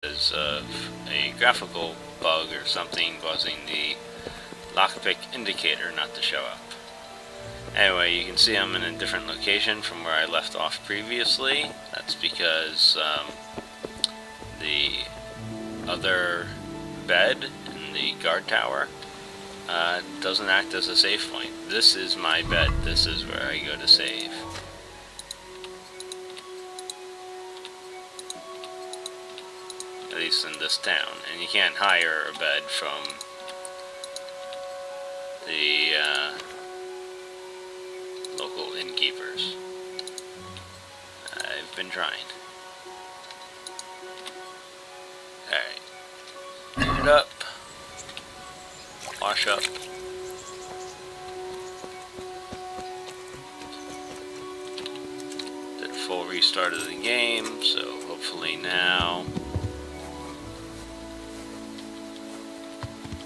because of a graphical bug or something causing the lockpick indicator not to show up. Anyway, you can see I'm in a different location from where I left off previously. That's because the other bed in the guard tower doesn't act as a save point. This is my bed. This is where I go to save. At least in this town. And you can't hire a bed from the local innkeepers. I've been trying. Alright. Clean it up. Wash up. Did a full restart of the game, so hopefully now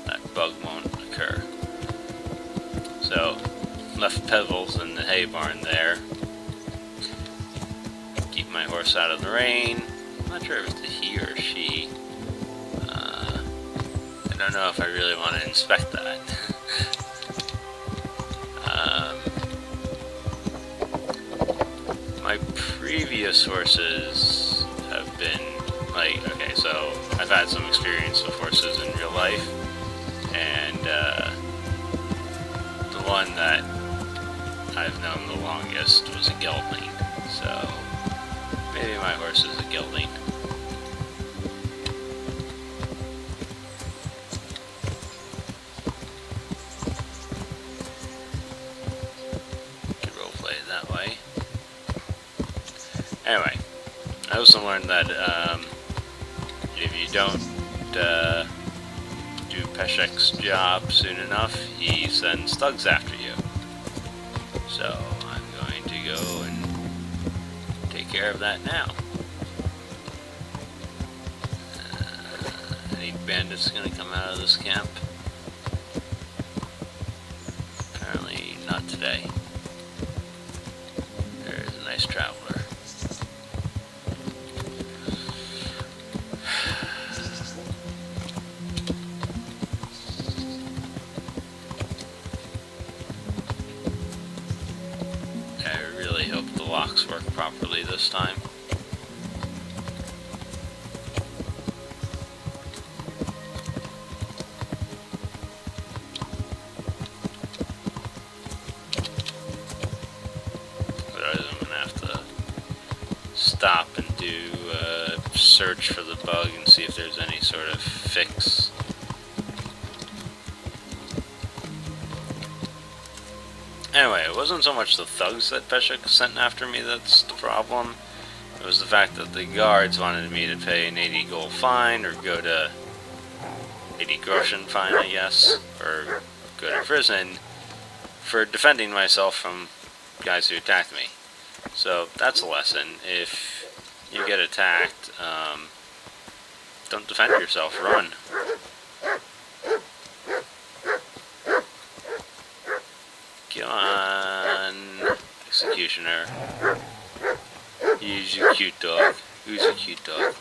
that bug won't occur. So, left Pebbles in the hay barn there. Keep my horse out of the rain. I'm not sure if it's a he or she. I don't know if I really want to inspect that. My previous horses have been, like, okay, so I've had some experience with horses in real life, and the one that I've known the longest was a gelding, so maybe my horse is a gelding. Could roleplay it that way. Anyway, I also learned that if you don't do Peshek's job soon enough, he sends thugs after you. So I'm going to go and take care of that now. Any bandits gonna come out of this camp? Apparently not today. There's a nice traveler. Locks work properly this time. Otherwise I'm gonna have to stop and do a search for the bug and see if there's any sort of fix. Anyway, it wasn't so much the thugs that Peshek sent after me that's the problem. It was the fact that the guards wanted me to pay an 80 gold fine, or go to 80 groschen fine, I guess, or go to prison for defending myself from guys who attacked me. So that's a lesson. If you get attacked, don't defend yourself, run. Come on, executioner. Use your cute dog. Who's a cute dog?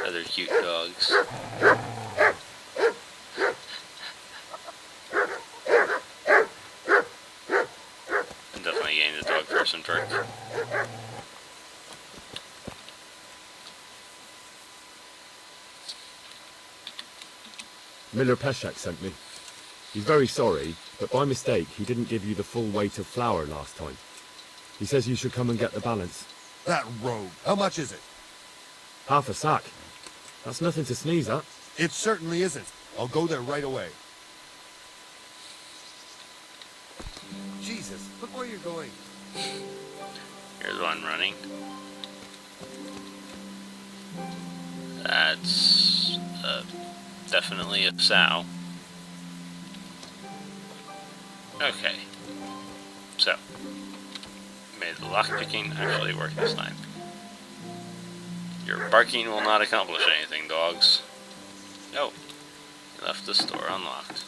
Other cute dogs. I'm definitely getting the dog person perk. Miller Peshek sent me. He's very sorry, but by mistake he didn't give you the full weight of flour last time. He says you should come and get the balance. That rogue. How much is it? Half a sack. That's nothing to sneeze at. It certainly isn't. I'll go there right away. Jesus, look where you're going. Here's one running. That's definitely a sow. Okay. So, made the lockpicking actually work this time. Your barking will not accomplish anything, dogs. Oh, you left the store unlocked.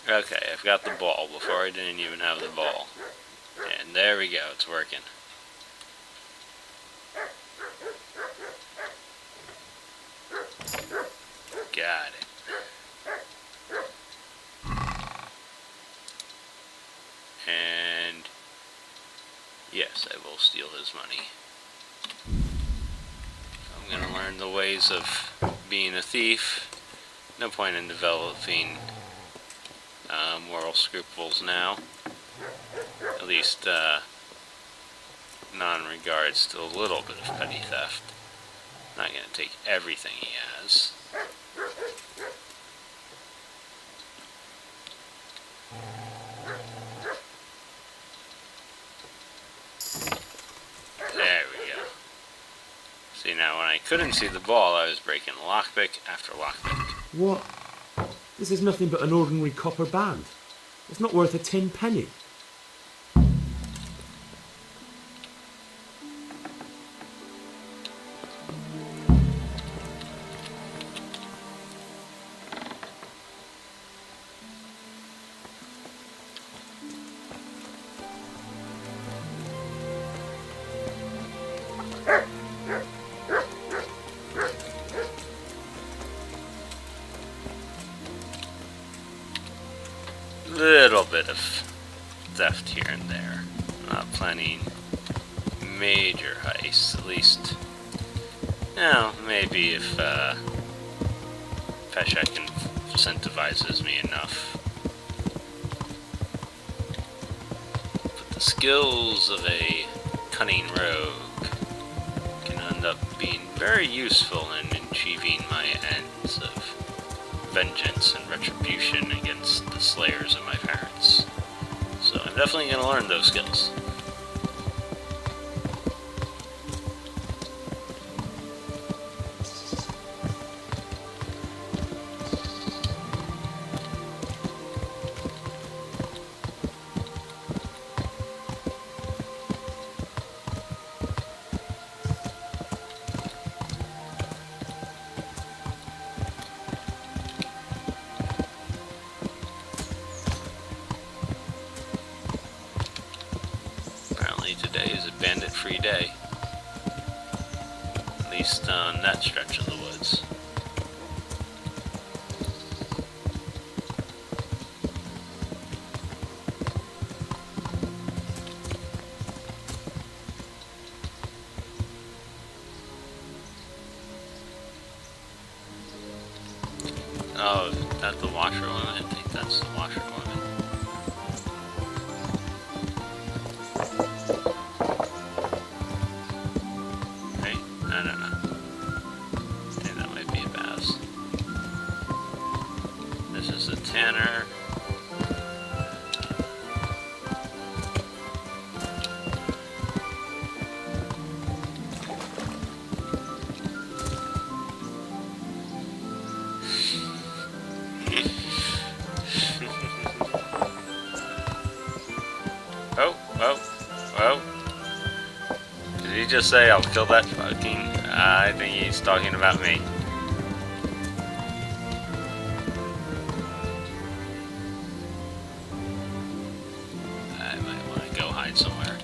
Okay, I've got the ball. Before I didn't even have the ball. And there we go, it's working. Got it. And yes, I will steal his money. I'm gonna learn the ways of being a thief. No point in developing moral scruples now. At least not in regards to a little bit of petty theft. I'm not gonna take everything he has. There we go. See, now when I couldn't see the ball, I was breaking lockpick after lockpick. What? This is nothing but an ordinary copper band. It's not worth a 10 penny. Little bit of theft here and there. Not planning major heists, at least. No, maybe if Peshek incentivizes me enough. But the skills of a cunning rogue can end up being very useful in achieving my ends of vengeance and retribution against the slayers of my parents. So I'm definitely going to learn those skills. Today is a bandit-free day. At least on that stretch of the woods. Oh, is that the washerwoman? I think that's the washerwoman. Tanner. Oh. Did he just say I'll kill that fucking... I think he's talking about me. Somewhere.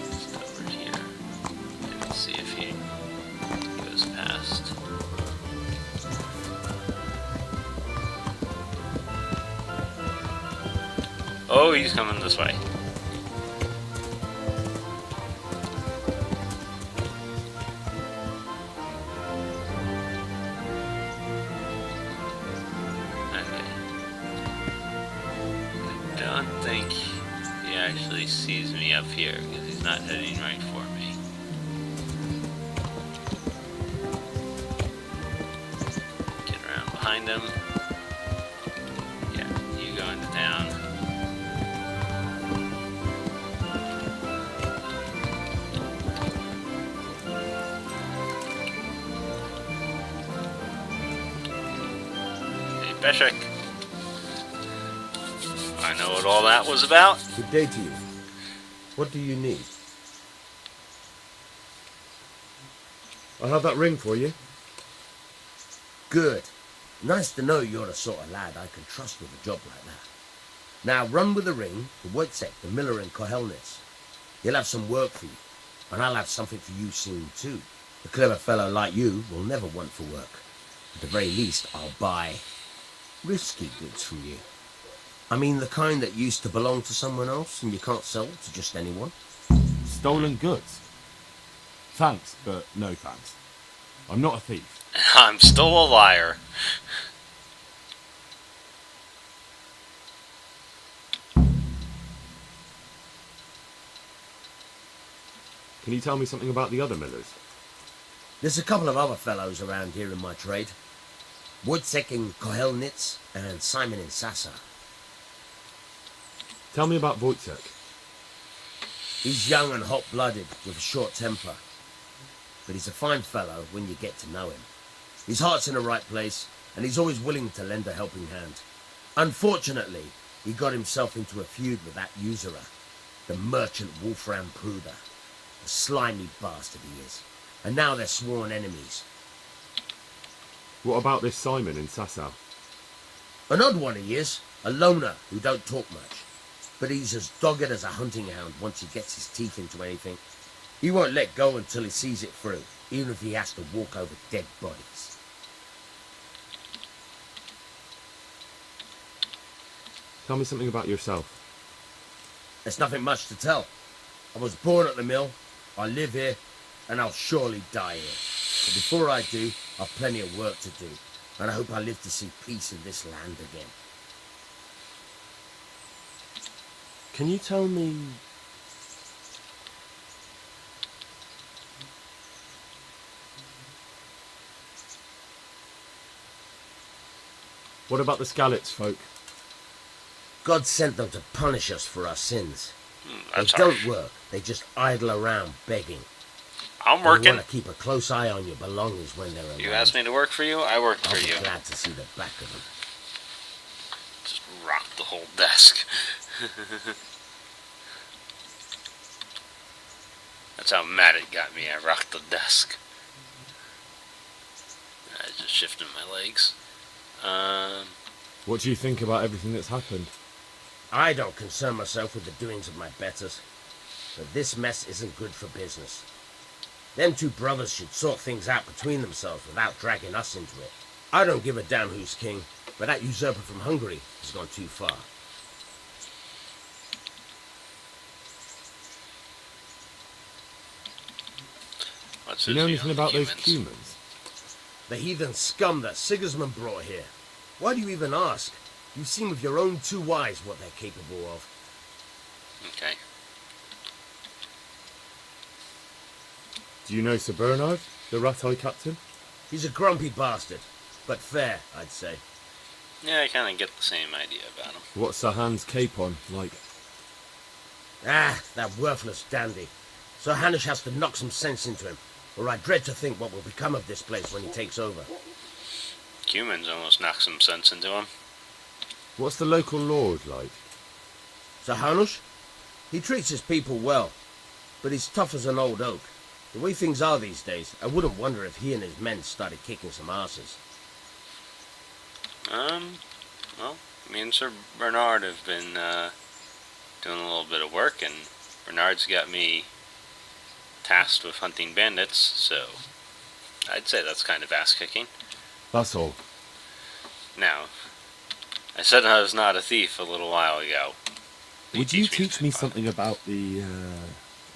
Just over here. Let's see if he goes past. Oh, he's coming this way. I don't think he actually sees me up here because he's not heading right for me. Get around behind him. Yeah, you go into town. Hey, Peshek. I I know what all that was about. Good day to you. What do you need? I have that ring for you. Good. Nice to know you're the sort of lad I can trust with a job like that. Now run with the ring to Wojciech, the miller in Kohelnitz. He'll have some work for you, and I'll have something for you soon too. A clever fellow like you will never want for work. At the very least, I'll buy risky goods from you. I mean the kind that used to belong to someone else and you can't sell to just anyone. Stolen goods. Thanks, but no thanks. I'm not a thief. I'm still a liar. Can you tell me something about the other millers? There's a couple of other fellows around here in my trade. Wojciech in Kohelnitz and Simon in Sassa. Tell me about Wojciech. He's young and hot-blooded with a short temper. But he's a fine fellow when you get to know him. His heart's in the right place, and he's always willing to lend a helping hand. Unfortunately, he got himself into a feud with that usurer, the merchant Wolfram Pruder. A slimy bastard he is. And now they're sworn enemies. What about this Simon in Sasau? An odd one he is, a loner who don't talk much. But he's as dogged as a hunting hound once he gets his teeth into anything. He won't let go until he sees it through, even if he has to walk over dead bodies. Tell me something about yourself. There's nothing much to tell. I was born at the mill, I live here, and I'll surely die here. But before I do, I've plenty of work to do, and I hope I live to see peace in this land again. Can you tell me... What about the Skalitz folk? God sent them to punish us for our sins. That's They don't harsh. work, they just idle around begging. I'm They working. want to keep a close eye on your belongings when they're around. You asked me to work for you, I worked I'll for be you. glad to see the back of them. Just rock the whole desk. That's how mad it got me. I rocked the desk. I just shifted my legs. What do you think about everything that's happened? I don't concern myself with the doings of my betters, but this mess isn't good for business. Them two brothers should sort things out between themselves without dragging us into it. I don't give a damn who's king, but that usurper from Hungary has gone too far. What's Do you know his anything view on about those humans? humans? The heathen scum that Sigismund brought here. Why do you even ask? You've seen with your own two eyes what they're capable of. Okay. Do you know Sir Bernard, the rat-eye captain? He's a grumpy bastard, but fair, I'd say. Yeah, I kind of get the same idea about him. What's Sir Hans capon like? Ah, that worthless dandy. Sir Hanish has to knock some sense into him, or I dread to think what will become of this place when he takes over. Humans almost knocked some sense into him. What's the local lord like? Sir Hanush? He treats his people well, but he's tough as an old oak. The way things are these days, I wouldn't wonder if he and his men started kicking some asses. Well, me and Sir Bernard have been, doing a little bit of work, and Bernard's got me tasked with hunting bandits, so I'd say that's kind of ass-kicking. That's all. Now, I said I was not a thief a little while ago. Would you teach me something about the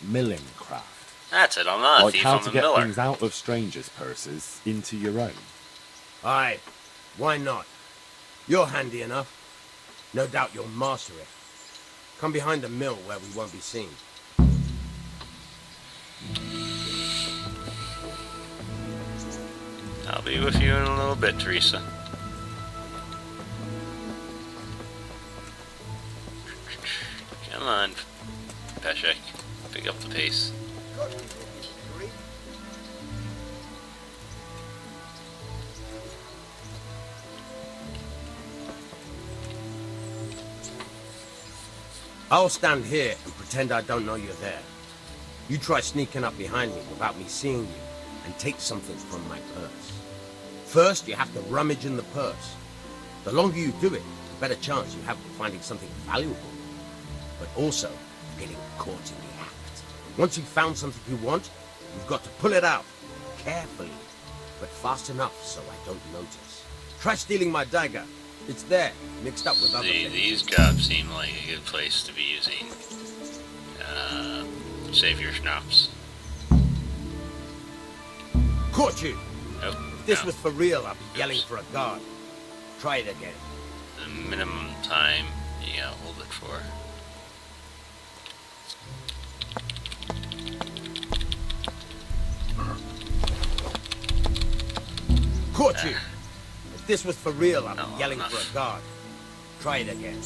milling craft? That's it, I'm not a Like thief, how I'm to a get miller. things out of strangers' purses into your own? Aye, why not? You're handy enough. No doubt you'll master it. Come behind the mill where we won't be seen. I'll be with you in a little bit, Teresa. Come on, Peshek. Pick up the pace. I'll stand here and pretend I don't know you're there. You try sneaking up behind me without me seeing you and take something from my purse. First, you have to rummage in the purse. The longer you do it, the better chance you have of finding something valuable. But also, getting caught in the act. Once you've found something you want, you've got to pull it out, carefully, but fast enough so I don't notice. Try stealing my dagger. It's there, mixed up with other things. These jobs seem like a good place to be using. Save your schnapps. Caught you! Nope. If this no. was for real, I'd be yelling for a guard. Try it again. The minimum time you gotta hold it for. Caught you! If this was for real, I'd No, be yelling enough. for a guard. Try it again.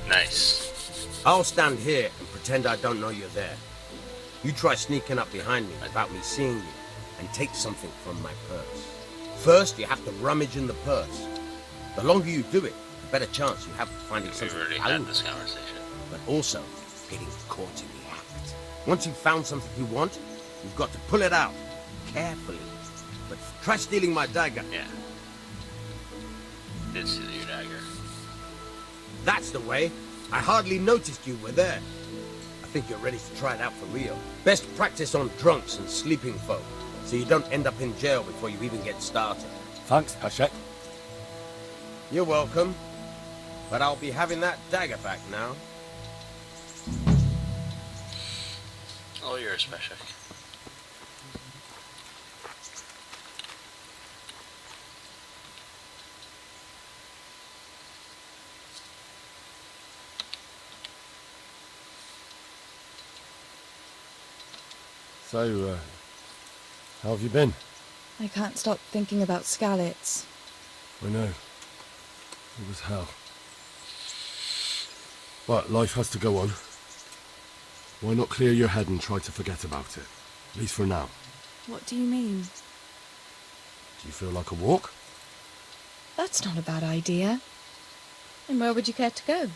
Nice. I'll stand here and pretend I don't know you're there. You try sneaking up behind me without me seeing you and take something from my purse. First, you have to rummage in the purse. The longer you do it, the better chance you have of finding We've something already had valuable, this conversation. but also getting caught in the act. Once you've found something you want, you've got to pull it out, carefully. But try stealing my dagger. Yeah. Did steal your dagger. That's the way. I hardly noticed you were there. I think you're ready to try it out for real. Best practice on drunks and sleeping folk, so you don't end up in jail before you even get started. Thanks, Peshek. You're welcome. But I'll be having that dagger back now. All yours, Peshek. So, how have you been? I can't stop thinking about Skalitz. I know. It was hell. But life has to go on. Why not clear your head and try to forget about it? At least for now. What do you mean? Do you feel like a walk? That's not a bad idea. And where would you care to go?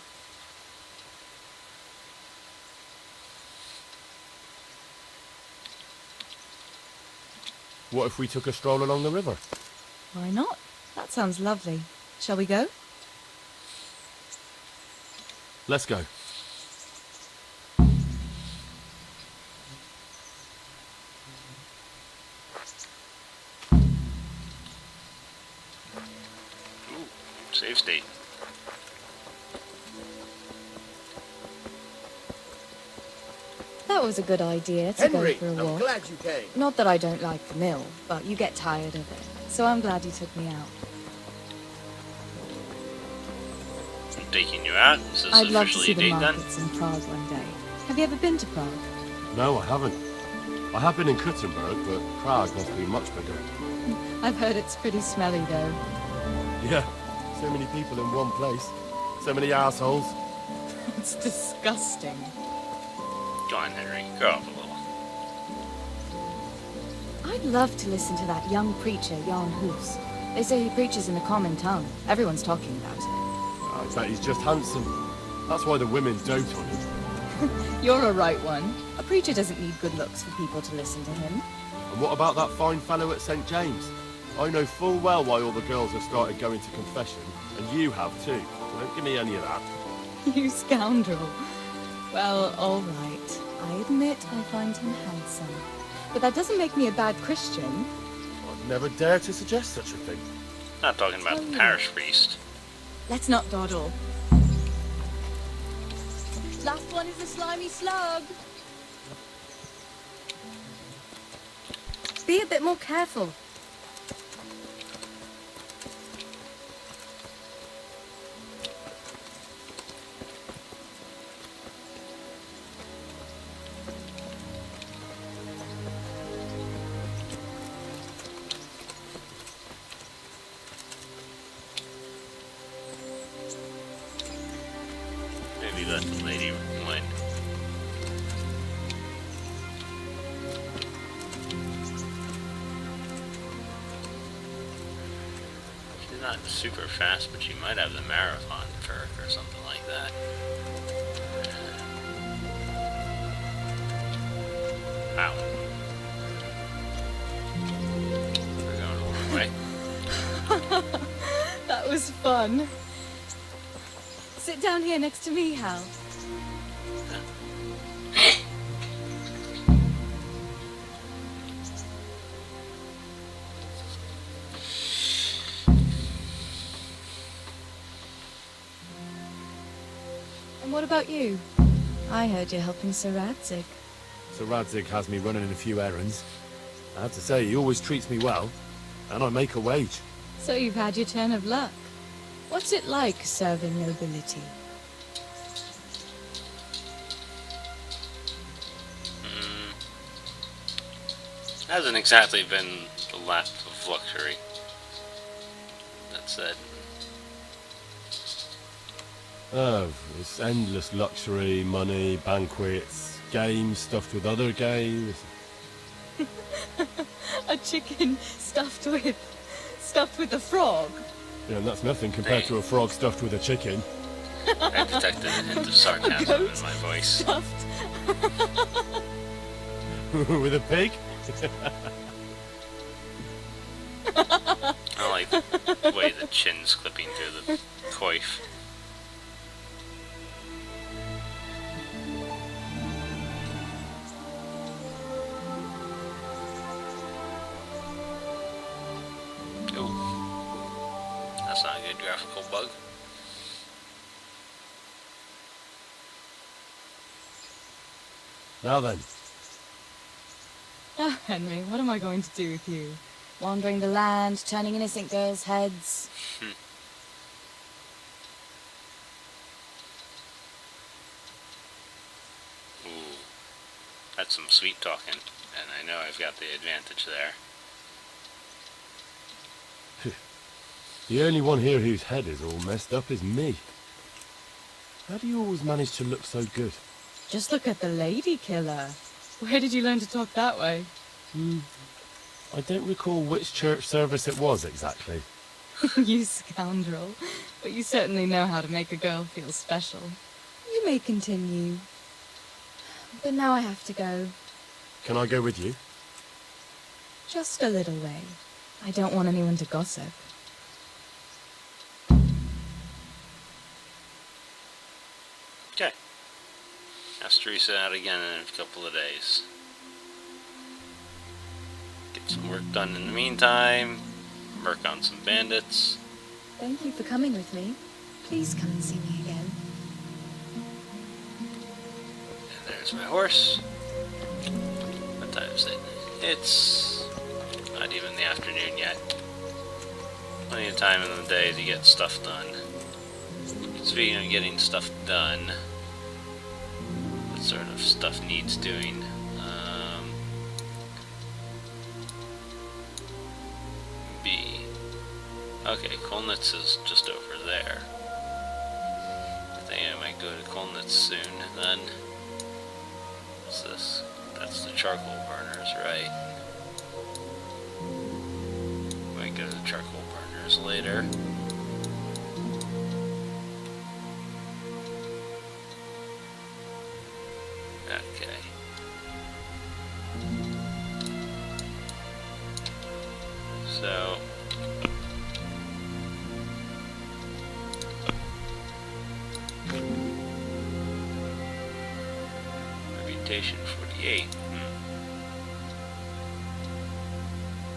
What if we took a stroll along the river? Why not? That sounds lovely. Shall we go? Let's go. Ooh, save state. That was a good idea to Henry, go for a I'm walk. glad you came. Not that I don't like the mill, but you get tired of it. So I'm glad you took me out. I'm taking you out. Is this I'd love to officially see a the date then? markets in Prague one day. Have you ever been to Prague? No, I haven't. I have been in Kuttenberg, but Prague must be much bigger. I've heard it's pretty smelly though. Yeah, so many people in one place. So many assholes. It's disgusting. Go on, Henry. Grow up a little. I'd love to listen to that young preacher, Jan Hus. They say he preaches in a common tongue. Everyone's talking about it. I bet he's just handsome. That's why the women dote on him. You're a right one. A preacher doesn't need good looks for people to listen to him. And what about that fine fellow at St. James? I know full well why all the girls have started going to confession, and you have too. So don't give me any of that. You scoundrel. Well, all right. I admit I find him handsome. But that doesn't make me a bad Christian. I'd never dare to suggest such a thing. Not talking about the parish priest. Let's not dawdle. Last one is a slimy slug. Be a bit more careful. Maybe let the lady win. not super fast, but she might have the marathon perk or something like that. Wow. We're going a long way. That was fun. Sit down here next to me, Hal. And what about you? I heard you're helping Sir Radzig. So Radzig has me running a few errands. I have to say, he always treats me well, and I make a wage. So you've had your turn of luck. What's it like serving nobility? Hasn't exactly been a lap of luxury. That said. Oh, it's endless luxury, money, banquets, games stuffed with other games. A chicken stuffed with a frog. You know, that's nothing compared to a frog stuffed with a chicken. I detected a hint of sarcasm in my voice. Stuffed. With a pig? I like the way the chin's clipping through the coif. Ooh. That's not a good graphical bug. Now then, Oh, Henry, what am I going to do with you? Wandering the land, turning innocent girls' heads. Ooh. That's some sweet talking, and I know I've got the advantage there. the only one here whose head is all messed up is me. How do you always manage to look so good? Just look at the lady killer. Where did you learn to talk that way? I don't recall which church service it was exactly. You scoundrel. But you certainly know how to make a girl feel special. You may continue. But now I have to go. Can I go with you? Just a little way. I don't want anyone to gossip. Okay. Ask Teresa out again in a couple of days. Get some work done in the meantime. Work on some bandits. Thank you for coming with me. Please come and see me again. And there's my horse. What time is it? It's not even the afternoon yet. Plenty of time in the day to get stuff done. Speaking of getting stuff done, what sort of stuff needs doing? B. Okay, Kolnitz is just over there. I think I might go to Kolnitz soon, then. What's this? That's the charcoal burners, right? Might go to the charcoal burners later. Okay. So reputation 48.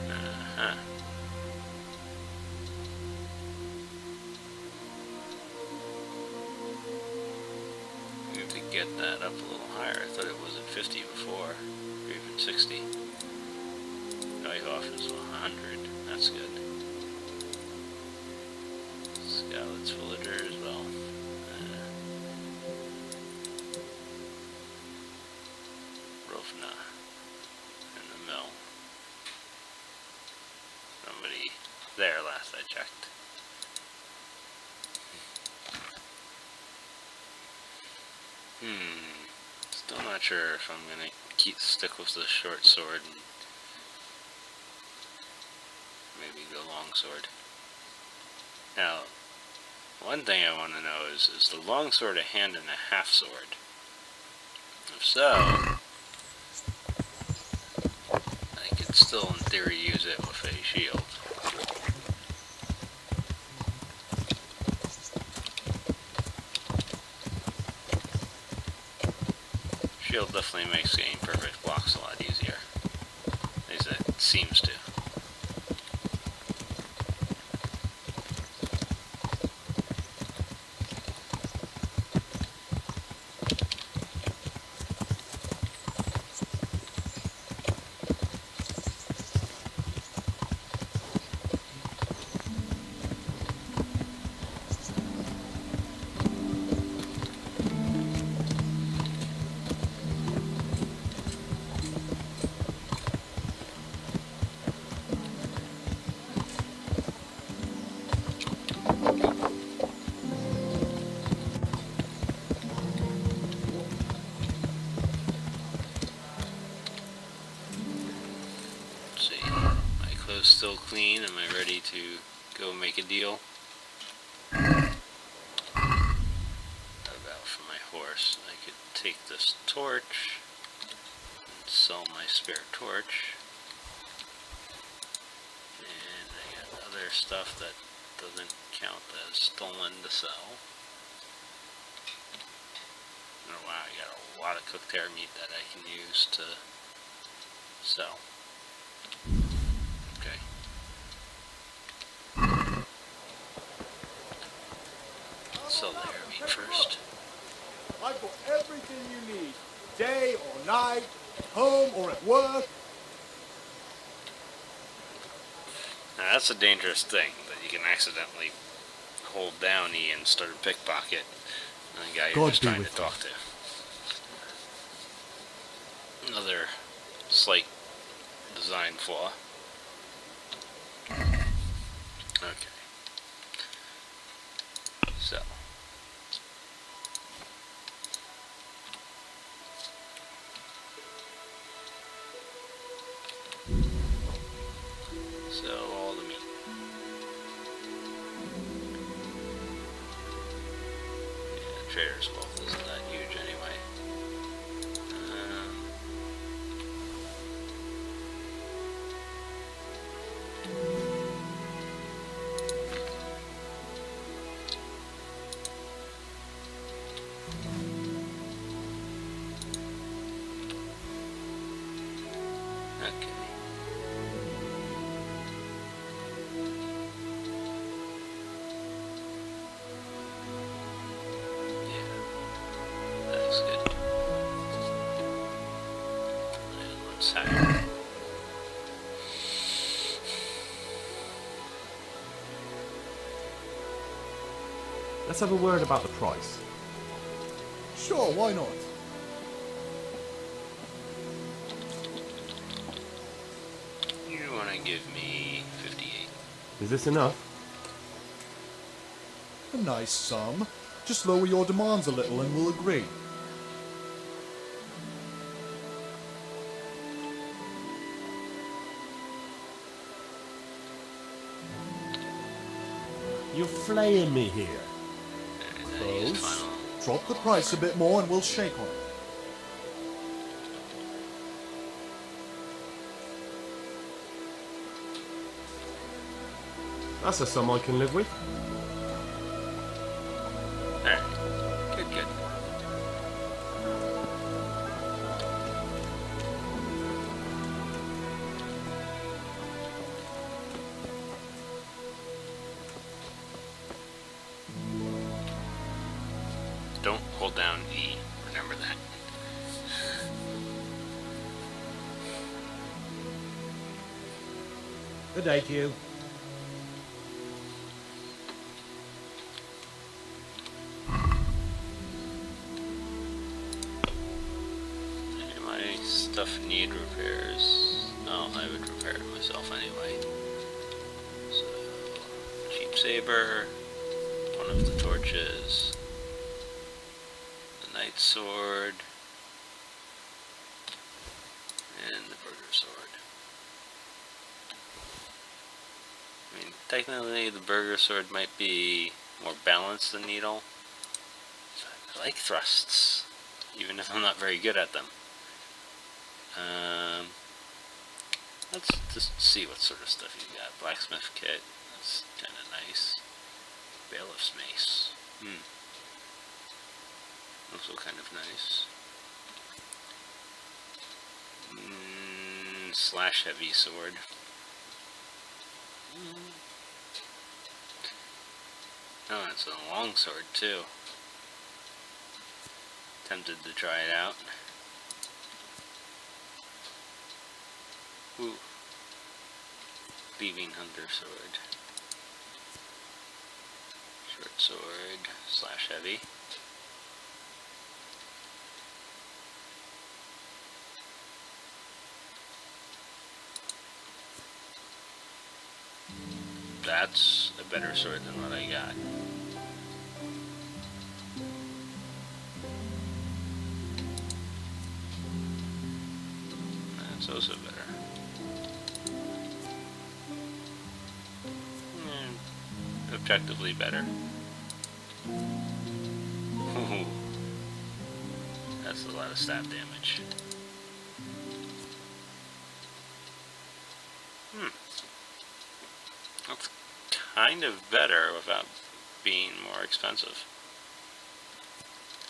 Uh-huh. We have to get that up a little higher. I thought it was at 50 before, or even 60. Neuhoff is 100. That's good. Scouts villager as well. Rofna in the mill. Somebody there last I checked. Still not sure if I'm gonna stick with the short sword and maybe go long sword. Now, one thing I want to know is the longsword a hand and a half sword? If so, I could still, in theory, use it with a shield. Shield definitely makes getting perfect blocks a lot easier. At least it seems to. Let's see. My clothes still clean. Am I ready to go make a deal? How about for my horse? I could take this torch and sell my spare torch. And I got other stuff that doesn't count as stolen to sell. Oh wow, I got a lot of cooked hare meat that I can use to sell. Okay. Sell the hare meat first. I've got everything you need. Day or night, at home or at work. Now that's a dangerous thing, that you can accidentally hold down E and start a pickpocket. And the guy you're God just be trying to with talk to. Another slight design flaw. Okay. So. Sell all the meat. Yeah, Trader's Wealth isn't that huge anyway. Okay. Yeah, that's good. And let's hire. Let's have a word about the price. Sure, why not? You want to give me 58? Is this enough? A nice sum. Just lower your demands a little and we'll agree. You're flaying me here. And I used Close. final. Drop the price a bit more and we'll shake on it. That's a sum I can live with. Alright. Good, good. Don't hold down E. Remember that. Good day to you. Any of my stuff need repairs? No, I would repair it myself anyway. So, cheap saber, one of the torches, the knight sword, and the burger sword. I mean, technically the burger sword might be more balanced than needle. I like thrusts, even if I'm not very good at them. Let's just see what sort of stuff you got. Blacksmith kit, that's kind of nice. Bailiff's mace, also kind of nice. Slash heavy sword. Oh, it's a long sword too. Tempted to try it out. Ooh. Thieving hunter sword. Short sword slash heavy. That's a better sword than what I got. That's also better. Objectively better. Ooh. That's a lot of stab damage. That's kind of better without being more expensive.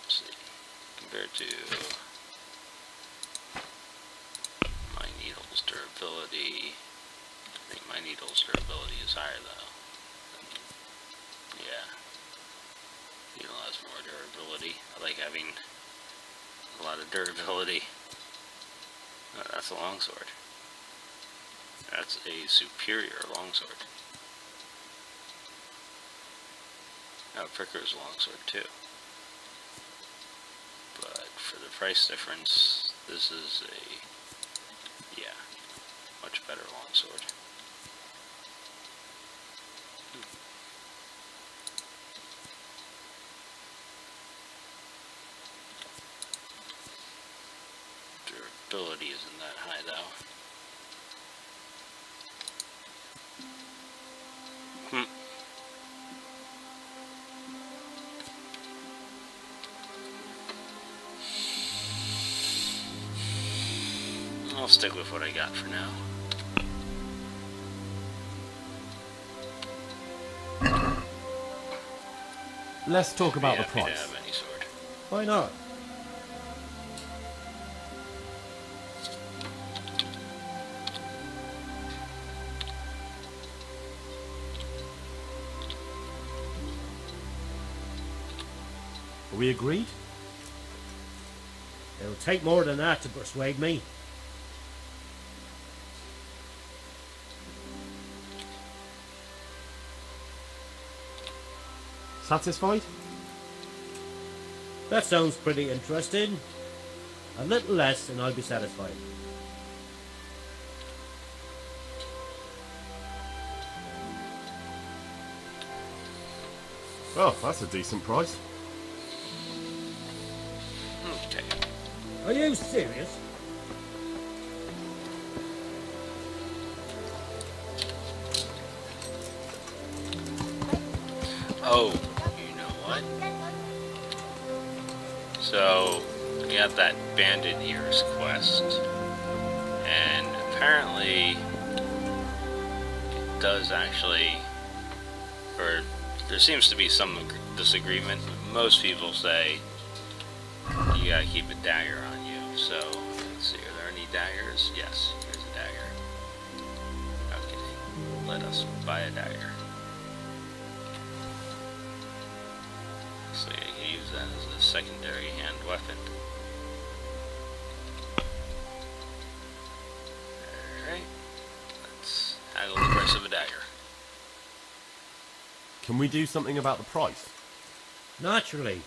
Let's see. Compared to my needle's durability. I think my needle's durability is higher though. Yeah. Needle has more durability. I like having a lot of durability. Oh, that's a longsword. That's a superior longsword. Oh, Pricker's a longsword too. But for the price difference, this is a, yeah, much better longsword. Durability isn't that high though. I'll stick with what I got for now. Let's talk about the Happy to price. have any sword. Why not? Are we agreed? It'll take more than that to persuade me. Satisfied? That sounds pretty interesting. A little less and I'll be satisfied. Oh, that's a decent price. Okay. Are you serious? Oh, you know what? So, we got that Bandit Ears quest. And apparently, it does actually, or there seems to be some disagreement. Most people say you gotta keep a dagger on you. So, let's see, are there any daggers? Yes, there's a dagger. Okay, let us buy a dagger. So yeah, you can use that as a secondary hand weapon. Alright, let's haggle the price of a dagger. Can we do something about the price? Naturally.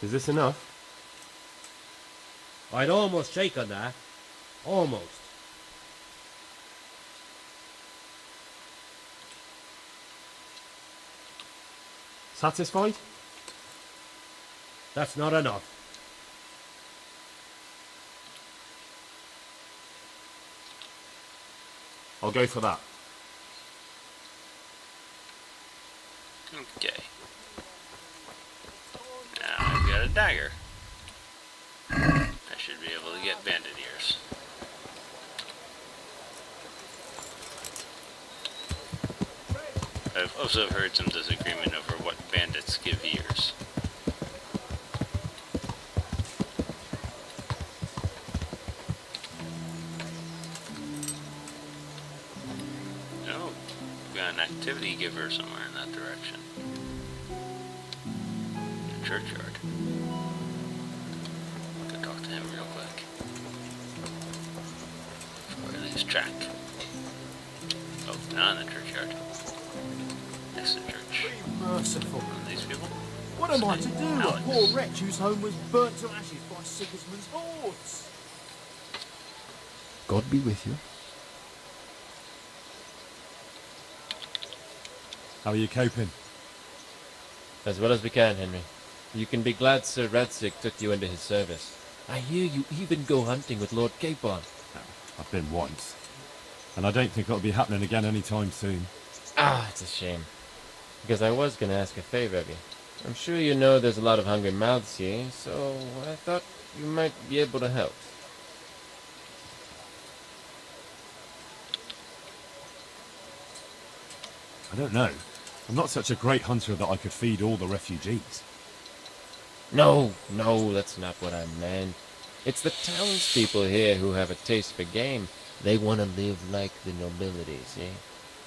Is this enough? I'd almost shake on that. Almost. Satisfied? That's not enough. I'll go for that. Okay. Now I've got a dagger. I should be able to get bandit ears. I've also heard some disagreement over what bandits give ears. Oh, we got an activity giver somewhere in that direction. The churchyard. Go talk to him real quick. Before I lose track. Oh, not in the churchyard. Next to the church. Be merciful. One of these people? What am I to do? Alex. A poor wretch whose home was burnt to ashes by Sigismund's hordes. God be with you. How are you coping? As well as we can, Henry. You can be glad Sir Radzig took you into his service. I hear you even go hunting with Lord Capon. I've been once. And I don't think it'll be happening again anytime soon. Ah, it's a shame. Because I was going to ask a favor of you. I'm sure you know there's a lot of hungry mouths here, so I thought you might be able to help. I don't know. I'm not such a great hunter that I could feed all the refugees. No, that's not what I meant. It's the townspeople here who have a taste for game. They want to live like the nobility, see?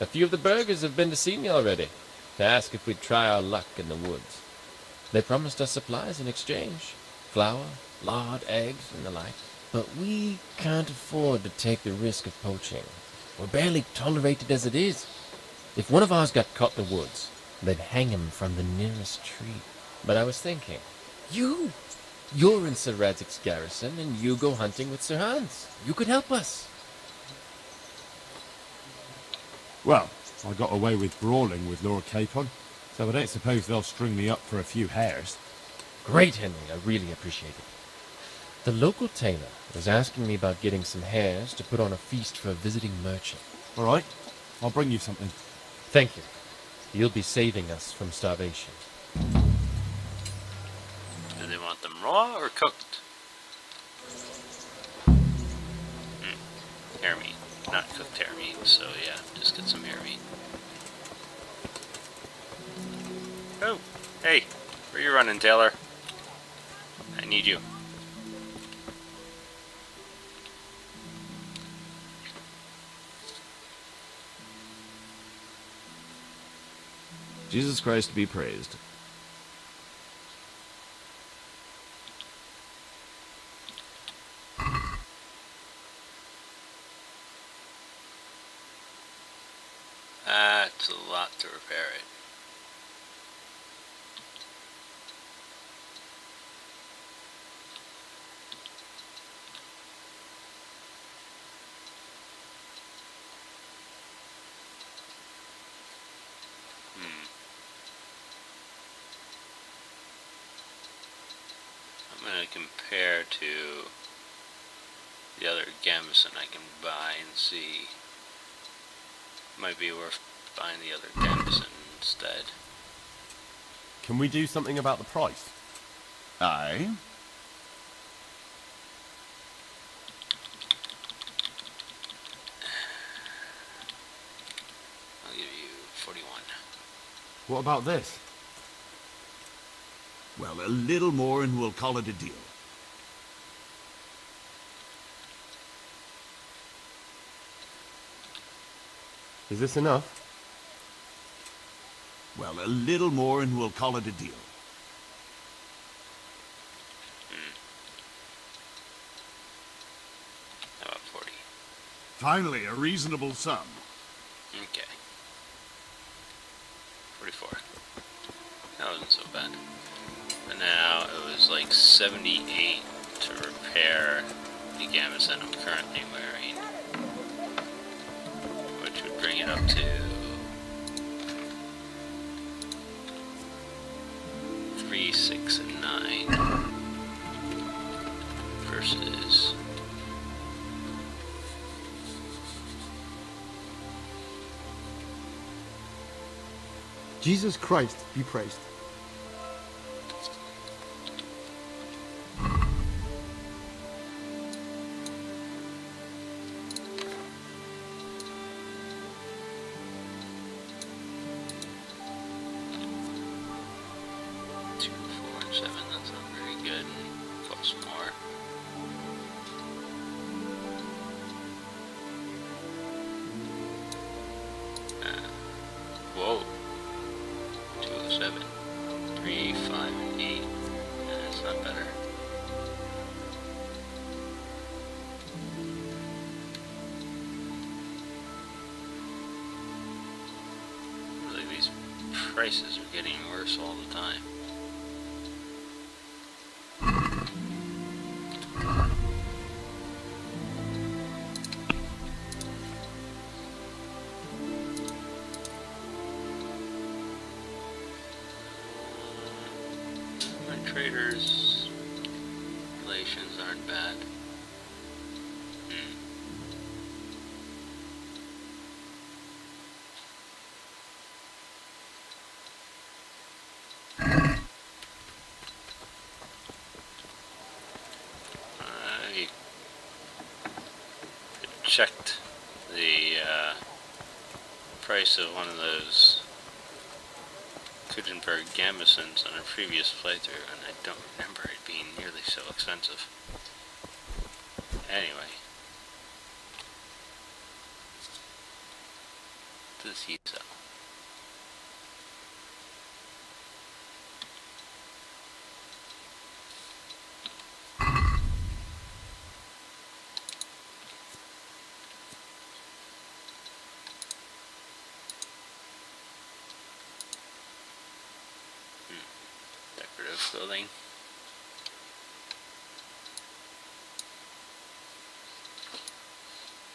A few of the burghers have been to see me already, to ask if we'd try our luck in the woods. They promised us supplies in exchange. Flour, lard, eggs, and the like. But we can't afford to take the risk of poaching. We're barely tolerated as it is. If one of ours got caught in the woods, they'd hang him from the nearest tree. But I was thinking, you're in Sir Radzig's garrison, and you go hunting with Sir Hans. You could help us. Well, I got away with brawling with Lord Capon, so I don't suppose they'll string me up for a few hares. Great, Henry. I really appreciate it. The local tailor was asking me about getting some hares to put on a feast for a visiting merchant. All right, I'll bring you something. Thank you. You'll be saving us from starvation. Do they want them raw or cooked? Hare meat. Not cooked hare meat, so yeah, just get some hare meat. Oh, hey, where you running, Taylor? I need you. Jesus Christ be praised. That's a lot to repair it. I'm going to compare to the other gambeson I can buy and see. Might be worth buying the other gambeson instead. Can we do something about the price? Aye. I'll give you 41. What about this? Well, a little more and we'll call it a deal. Is this enough? Well, a little more and we'll call it a deal. How about 40? Finally, a reasonable sum. Okay. 44. That wasn't so bad. But now it was like 78 to repair the gambeson I'm currently wearing, which would bring it up to 3, 6, and 9. Jesus Christ be praised. Two, 4, and 7. That's not very good. Plus more. Whoa. 207. 3, 5, and 8. That's not better. Like these prices are getting worse all the time. My traders' relations aren't bad. I checked the price of one of those Kudenberg Gambesons on a previous playthrough, and I don't remember it being nearly so expensive. Anyway. Does he sell? Decorative clothing.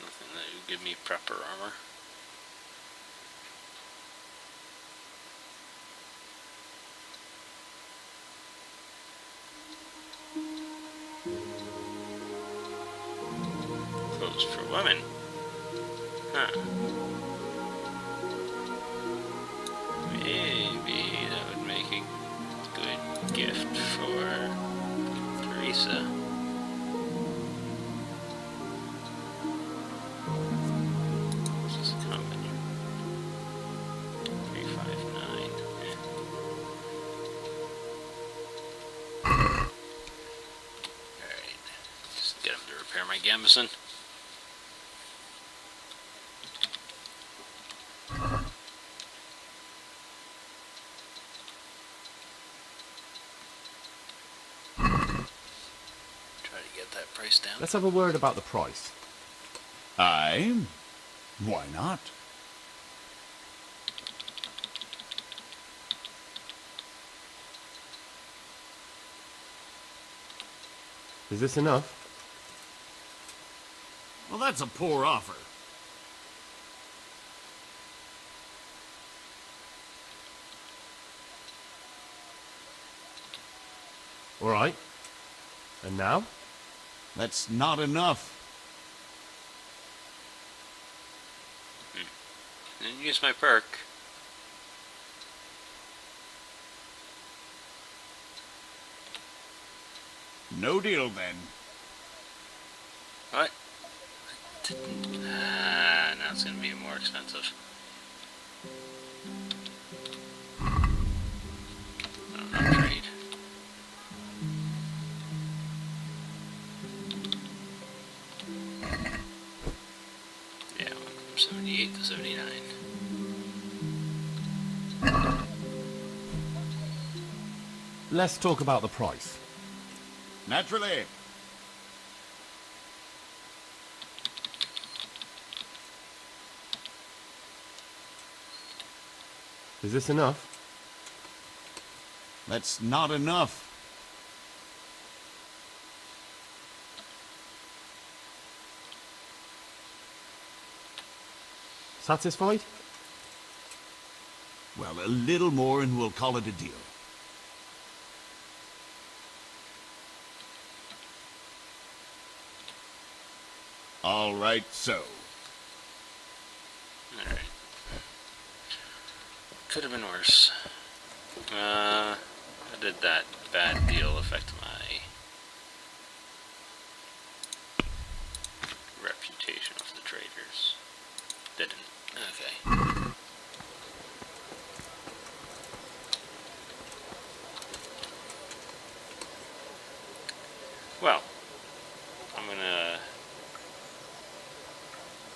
Nothing that would give me proper armor. Clothes for women. Huh. Maybe that would make a good gift for Teresa. This is a company. 359. Alright. Just get him to repair my Gambeson. Price down. Let's have a word about the price. Aye? Why not? Is this enough? Well, that's a poor offer. All right. And now? That's not enough. Didn't use my perk. No deal then. What? Now it's gonna be more expensive. Oh, not trade. Yeah, went from 78 to 79. Let's talk about the price. Naturally. Is this enough? That's not enough. Satisfied? Well, a little more and we'll call it a deal. All right, so. Alright. could have been worse. How did that bad deal affect my reputation with the traders? Didn't. Okay. Well, I'm gonna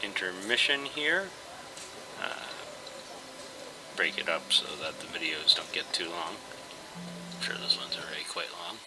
intermission here. Break it up so that the videos don't get too long. I'm sure this one's already quite long.